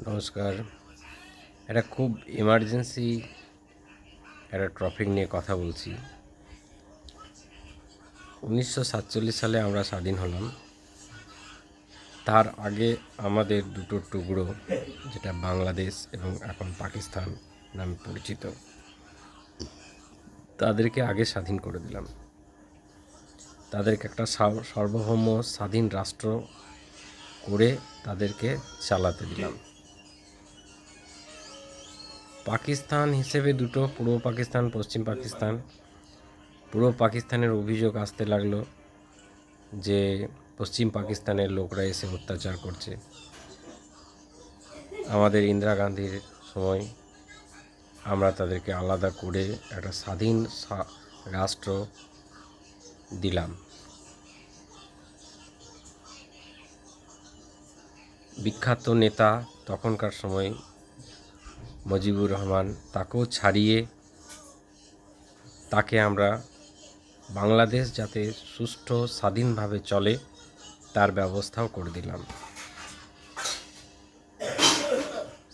নমস্কার। একটা খুব এমার্জেন্সি একটা টপিক নিয়ে কথা বলছি। 1947 সালে আমরা স্বাধীন হলাম। তার আগে আমাদের দুটো টুকরো, যেটা বাংলাদেশ এবং এখন পাকিস্তান নামে পরিচিত, তাদেরকে আগে স্বাধীন করে দিলাম। তাদেরকে একটা সার্বভৌম স্বাধীন রাষ্ট্র করে তাদেরকে চালাতে দিলাম। পাকিস্তান হিসেবে দুটো, পূর্ব পাকিস্তান, পশ্চিম পাকিস্তান। পূর্ব পাকিস্তানের অভিযোগ আসতে লাগলো যে পশ্চিম পাকিস্তানের লোকরা এসে অত্যাচার করছে। আমাদের ইন্দিরা গান্ধীর সময় আমরা তাদেরকে আলাদা করে একটা স্বাধীন রাষ্ট্র দিলাম। বিখ্যাত নেতা তখনকার সময় মুজিবুর রহমান, তাকেও ছাড়িয়ে তাকে আমরা বাংলাদেশ যাতে সুষ্ঠু স্বাধীনভাবে চলে তার ব্যবস্থাও করে দিলাম।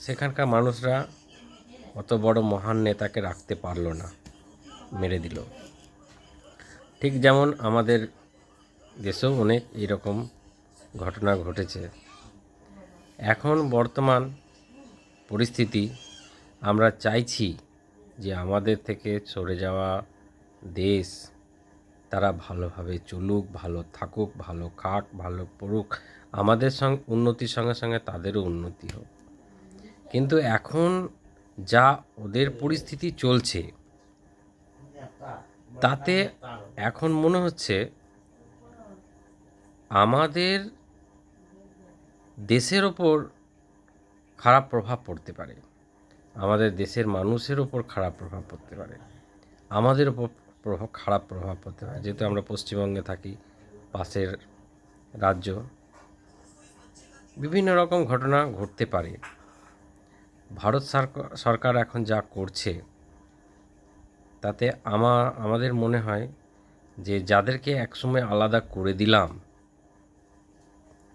সেখানকার মানুষরা অত বড় মহান নেতাকে রাখতে পারল না, মেরে দিল। ঠিক যেমন আমাদের দেশেও অনেক এরকম ঘটনা ঘটেছে। এখন বর্তমান পরিস্থিতি, আমরা চাইছি যে আমাদের থেকে সরে যাওয়া দেশ তারা ভালোভাবে চলুক, ভালো থাকুক, ভালো খাক, ভালো পড়ুক, আমাদের সঙ্গে উন্নতির সঙ্গে সঙ্গে তাদেরও উন্নতি হোক। কিন্তু এখন যা ওদের পরিস্থিতি চলছে, তাতে এখন মনে হচ্ছে আমাদের দেশের ওপর খারাপ প্রভাব পড়তে পারে, আমাদের দেশের মানুষের ওপর খারাপ প্রভাব পড়তে পারে, আমাদের ওপর খারাপ প্রভাব পড়তে পারে। যেহেতু আমরা পশ্চিমবঙ্গে থাকি, পাশের রাজ্য, বিভিন্ন রকম ঘটনা ঘটতে পারে। ভারত সরকার এখন যা করছে তাতে আমাদের মনে হয় যে যাদেরকে একসময় আলাদা করে দিলাম,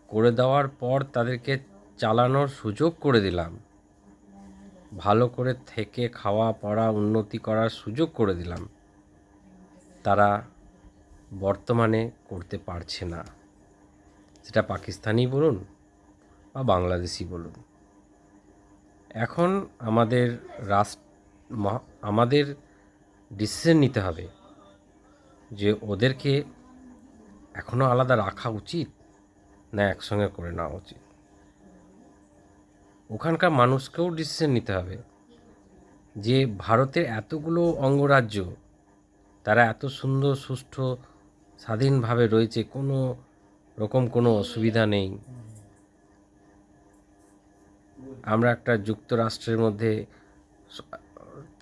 করে দেওয়ার পর তাদেরকে চালানোর সুযোগ করে দিলাম, ভালো করে থেকে খাওয়া পড়া উন্নতি করার সুযোগ করে দিলাম, তারা বর্তমানে করতে পারছে না। সেটা পাকিস্তানি বলুন বা বাংলাদেশি বলুন। এখন আমাদের ডিসিশন নিতে হবে যে ওদেরকে এখনও আলাদা রাখা উচিত না একসঙ্গে করে নেওয়া উচিত। ওখানকার মানুষকেও ডিসিশন নিতে হবে যে ভারতের এতগুলো অঙ্গরাজ্য, তারা এত সুন্দর সুষ্ঠু স্বাধীনভাবে রয়েছে, কোনো রকম কোনো অসুবিধা নেই। আমরা একটা যুক্তরাষ্ট্রের মধ্যে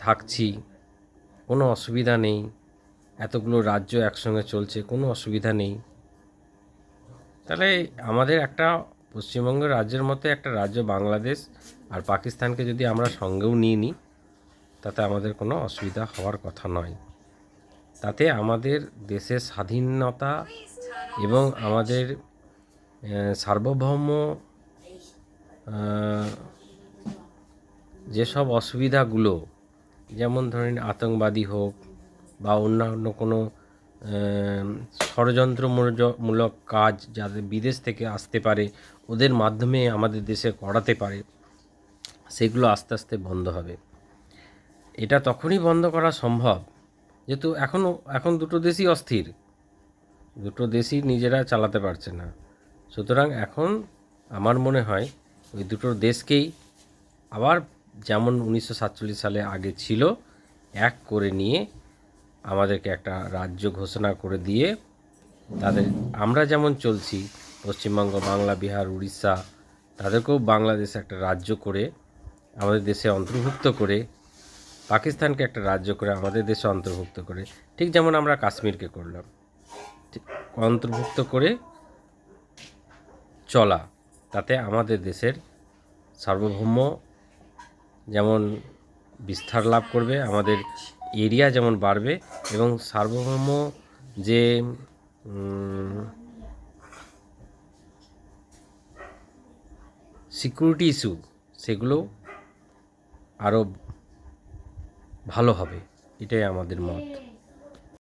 থাকছি, কোনো অসুবিধা নেই। এতগুলো রাজ্য একসঙ্গে চলছে, কোনো অসুবিধা নেই। তাহলে আমাদের একটা পশ্চিমবঙ্গের রাজ্যের মতো একটা রাজ্য বাংলাদেশ আর পাকিস্তানকে যদি আমরা সঙ্গেও নিয়ে নিই, তাতে আমাদের কোনো অসুবিধা হওয়ার কথা নয়। তাতে আমাদের দেশের স্বাধীনতা এবং আমাদের সার্বভৌম যেসব অসুবিধাগুলো, যেমন ধরেন আতঙ্কবাদী হোক বা অন্যান্য কোনো ষড়যন্ত্রমূলক কাজ যাদের বিদেশ থেকে আসতে পারে, ওদের মাধ্যমে আমাদের দেশে করাতে পারে, সেগুলো আস্তে আস্তে বন্ধ হবে। এটা তখনই বন্ধ করা সম্ভব যেহেতু এখন দুটো দেশই অস্থির, দুটো দেশই নিজেরা চালাতে পারছে না। সুতরাং এখন আমার মনে হয় ওই দুটো দেশকেই আবার যেমন 1947 সালে আগে ছিল এক করে নিয়ে আমাদেরকে একটা রাজ্য ঘোষণা করে দিয়ে তাদের, আমরা যেমন চলছি পশ্চিমবঙ্গ, বাংলা, বিহার, উড়িষ্যা, তাদেরকেও বাংলাদেশে একটা রাজ্য করে আমাদের দেশে অন্তর্ভুক্ত করে, পাকিস্তানকে একটা রাজ্য করে আমাদের দেশে অন্তর্ভুক্ত করে, ঠিক যেমন আমরা কাশ্মীরকে করলাম, অন্তর্ভুক্ত করে চলা। তাতে আমাদের দেশের সার্বভৌম যেমন বিস্তার লাভ করবে, আমাদের এরিয়া যেমন বাড়বে, এবং সার্বভৌম যে সিকিউরিটি ইস্যু, সেগুলো আরও ভালো হবে, এটাই আমাদের মত।